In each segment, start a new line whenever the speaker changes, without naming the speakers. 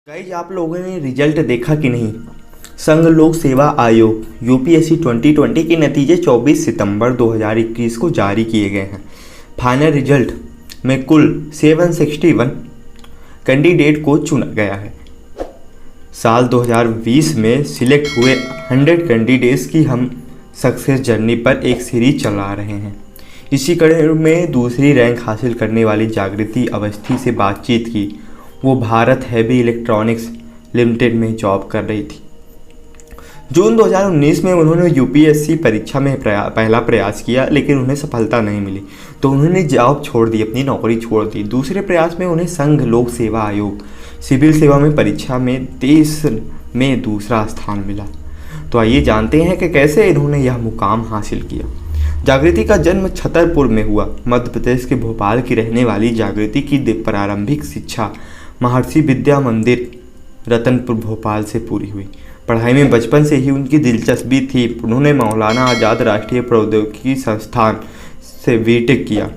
Guys आप लोगों ने रिजल्ट देखा कि नहीं। संघ लोक सेवा आयोग यूपीएससी 2020 के नतीजे 24 सितंबर 2021 को जारी किए गए हैं। फाइनल रिजल्ट में कुल 761 कैंडिडेट को चुना गया है। साल 2020 में सिलेक्ट हुए 100 कैंडिडेट्स की हम सक्सेस जर्नी पर एक सीरीज चला रहे हैं। इसी कड़ी में दूसरी रैंक हासिल करने वाली जागृति अवस्थी से बातचीत की। वो भारत हैवी इलेक्ट्रॉनिक्स लिमिटेड में जॉब कर रही थी। जून 2019 में उन्होंने यूपीएससी परीक्षा में पहला प्रयास किया, लेकिन उन्हें सफलता नहीं मिली, तो उन्होंने जॉब छोड़ दी, अपनी नौकरी छोड़ दी। दूसरे प्रयास में उन्हें संघ लोक सेवा आयोग सिविल सेवा में परीक्षा में देश में दूसरा स्थान मिला। तो आइए जानते हैं कि कैसे इन्होंने यह मुकाम हासिल किया। जागृति का जन्म छतरपुर में हुआ। मध्य प्रदेश के भोपाल की रहने वाली जागृति की प्रारंभिक शिक्षा महर्षि विद्या मंदिर रतनपुर भोपाल से पूरी हुई। पढ़ाई में बचपन से ही उनकी दिलचस्पी थी। उन्होंने मौलाना आज़ाद राष्ट्रीय प्रौद्योगिकी संस्थान से बीटेक किया।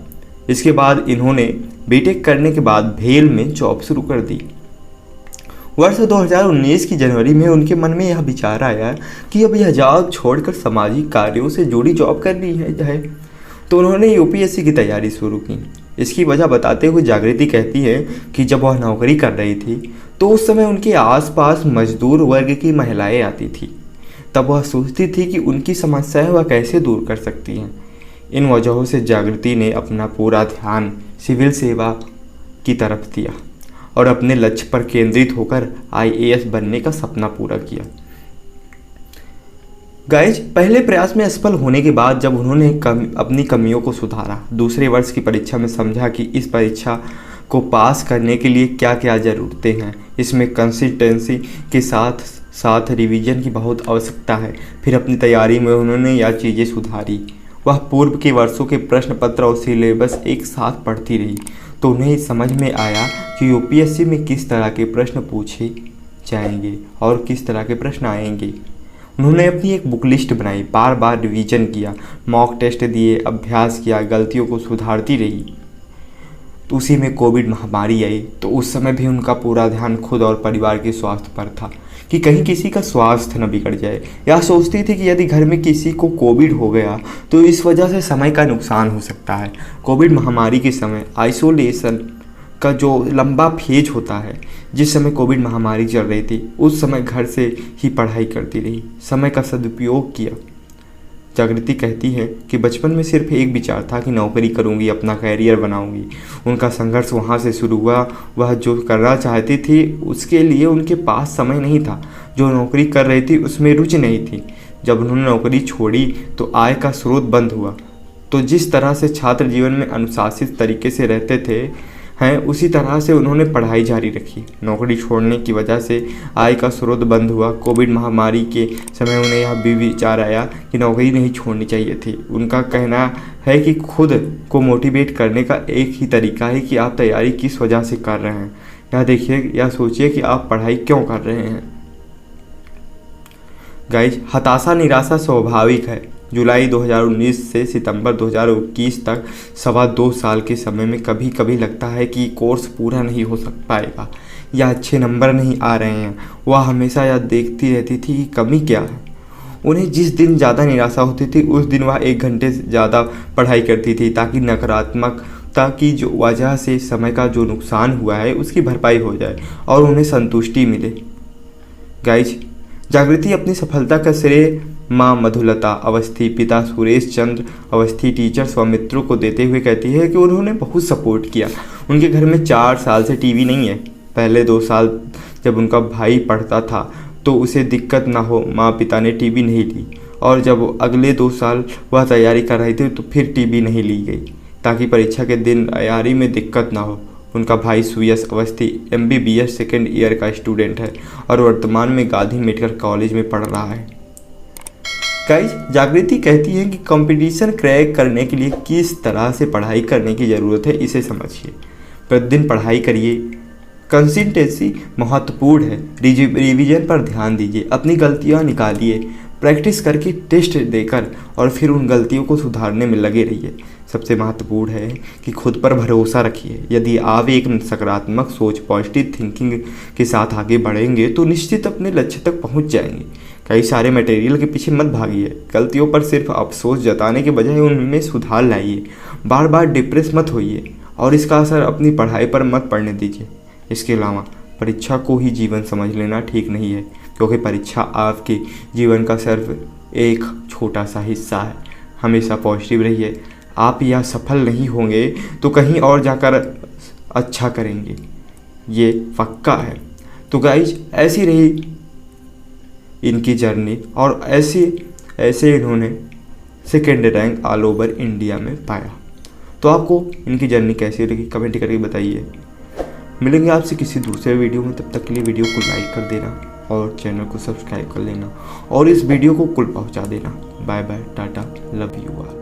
इसके बाद इन्होंने बीटेक करने के बाद भेल में जॉब शुरू कर दी। वर्ष 2019 की जनवरी में उनके मन में यह विचार आया कि अब यह जॉब छोड़कर सामाजिक कार्यों से जुड़ी जॉब करनी है, तो उन्होंने यूपीएससी की तैयारी शुरू की। इसकी वजह बताते हुए जागृति कहती है कि जब वह नौकरी कर रही थी तो उस समय उनके आसपास मजदूर वर्ग की महिलाएं आती थी। तब वह सोचती थी कि उनकी समस्याएं वह कैसे दूर कर सकती हैं। इन वजहों से जागृति ने अपना पूरा ध्यान सिविल सेवा की तरफ दिया और अपने लक्ष्य पर केंद्रित होकर आईएएस बनने का सपना पूरा किया। गाइज पहले प्रयास में असफल होने के बाद जब उन्होंने अपनी कमियों को सुधारा, दूसरे वर्ष की परीक्षा में समझा कि इस परीक्षा को पास करने के लिए क्या क्या ज़रूरतें हैं। इसमें कंसिस्टेंसी के साथ साथ रिवीजन की बहुत आवश्यकता है। फिर अपनी तैयारी में उन्होंने यह चीज़ें सुधारी। वह पूर्व के वर्षों के प्रश्न पत्र और सिलेबस एक साथ पढ़ती रही, तो उन्हें समझ में आया कि यूपीएससी में किस तरह के प्रश्न पूछे जाएंगे और किस तरह के प्रश्न आएंगे। उन्होंने अपनी एक बुक लिस्ट बनाई, बार बार रिवीजन किया, मॉक टेस्ट दिए, अभ्यास किया, गलतियों को सुधारती रही। तो उसी में कोविड महामारी आई, तो उस समय भी उनका पूरा ध्यान खुद और परिवार के स्वास्थ्य पर था कि कहीं किसी का स्वास्थ्य न बिगड़ जाए। यह सोचती थी कि यदि घर में किसी को कोविड हो गया तो इस वजह से समय का नुकसान हो सकता है। कोविड महामारी के समय आइसोलेशन का जो लंबा फेज होता है, जिस समय कोविड महामारी चल रही थी, उस समय घर से ही पढ़ाई करती रही, समय का सदुपयोग किया। जागृति कहती है कि बचपन में सिर्फ एक विचार था कि नौकरी करूंगी, अपना कैरियर बनाऊंगी। उनका संघर्ष वहाँ से शुरू हुआ। वह जो करना चाहती थी उसके लिए उनके पास समय नहीं था। जो नौकरी कर रही थी उसमें रुचि नहीं थी। जब उन्होंने नौकरी छोड़ी तो आय का स्रोत बंद हुआ। तो जिस तरह से छात्र जीवन में अनुशासित तरीके से रहते थे उसी तरह से उन्होंने पढ़ाई जारी रखी। नौकरी छोड़ने की वजह से आय का स्रोत बंद हुआ। कोविड महामारी के समय उन्हें यह भी विचार आया कि नौकरी नहीं छोड़नी चाहिए थी। उनका कहना है कि खुद को मोटिवेट करने का एक ही तरीका है कि आप तैयारी किस वजह से कर रहे हैं। यह देखिए, यह सोचिए कि आप पढ़ाई क्यों कर रहे हैं। गाइज हताशा निराशा स्वाभाविक है। जुलाई 2019 से सितंबर 2021 तक 2.25 साल के समय में कभी कभी लगता है कि कोर्स पूरा नहीं हो पाएगा या अच्छे नंबर नहीं आ रहे हैं। वह हमेशा यह देखती रहती थी कि कमी क्या है। उन्हें जिस दिन ज़्यादा निराशा होती थी उस दिन वह 1 घंटे से ज़्यादा पढ़ाई करती थी, ताकि नकारात्मकता की जो वजह से समय का जो नुकसान हुआ है उसकी भरपाई हो जाए और उन्हें संतुष्टि मिले। गाइज जागृति अपनी सफलता का श्रेय माँ मधुलता अवस्थी, पिता सुरेश चंद्र अवस्थी, टीचर्स व मित्रों को देते हुए कहती है कि उन्होंने बहुत सपोर्ट किया। उनके घर में 4 साल से टीवी नहीं है। पहले 2 साल जब उनका भाई पढ़ता था तो उसे दिक्कत ना हो, माँ पिता ने टीवी नहीं ली, और जब अगले 2 साल वह तैयारी कर रही थी तो फिर टीवी नहीं ली गई, ताकि परीक्षा के दिन तैयारी में दिक्कत ना हो। उनका भाई सुयश अवस्थी MBBS 2nd ईयर का स्टूडेंट है और वर्तमान में गांधी मेडिकल कॉलेज में पढ़ रहा है। गाइज जागृति कहती है कि कंपटीशन क्रैक करने के लिए किस तरह से पढ़ाई करने की ज़रूरत है, इसे समझिए। प्रतिदिन पढ़ाई करिए। कंसिस्टेंसी महत्वपूर्ण है। रिवीजन पर ध्यान दीजिए। अपनी गलतियां निकालिए। प्रैक्टिस करके टेस्ट देकर और फिर उन गलतियों को सुधारने में लगे रहिए। सबसे महत्वपूर्ण है कि खुद पर भरोसा रखिए। यदि आप एक सकारात्मक सोच, पॉजिटिव थिंकिंग के साथ आगे बढ़ेंगे तो निश्चित अपने लक्ष्य तक पहुंच जाएंगे। कई सारे मटेरियल के पीछे मत भागिए। गलतियों पर सिर्फ अफसोस जताने के बजाय उनमें सुधार लाइए। बार बार डिप्रेस मत होइए और इसका असर अपनी पढ़ाई पर मत पड़ने दीजिए। इसके अलावा परीक्षा को ही जीवन समझ लेना ठीक नहीं है, क्योंकि परीक्षा आपके जीवन का सिर्फ एक छोटा सा हिस्सा है। हमेशा पॉजिटिव रहिए। आप यह सफल नहीं होंगे तो कहीं और जाकर अच्छा करेंगे, ये पक्का है। तो गाइज ऐसी रही इनकी जर्नी और ऐसे इन्होंने second rank all over India में पाया। तो आपको इनकी जर्नी कैसी लगी कमेंट करके बताइए। मिलेंगे आपसे किसी दूसरे वीडियो में, तब तक के लिए वीडियो को लाइक कर देना और चैनल को सब्सक्राइब कर लेना और इस वीडियो को कुल पहुंचा देना। Bye bye, tata, love you all.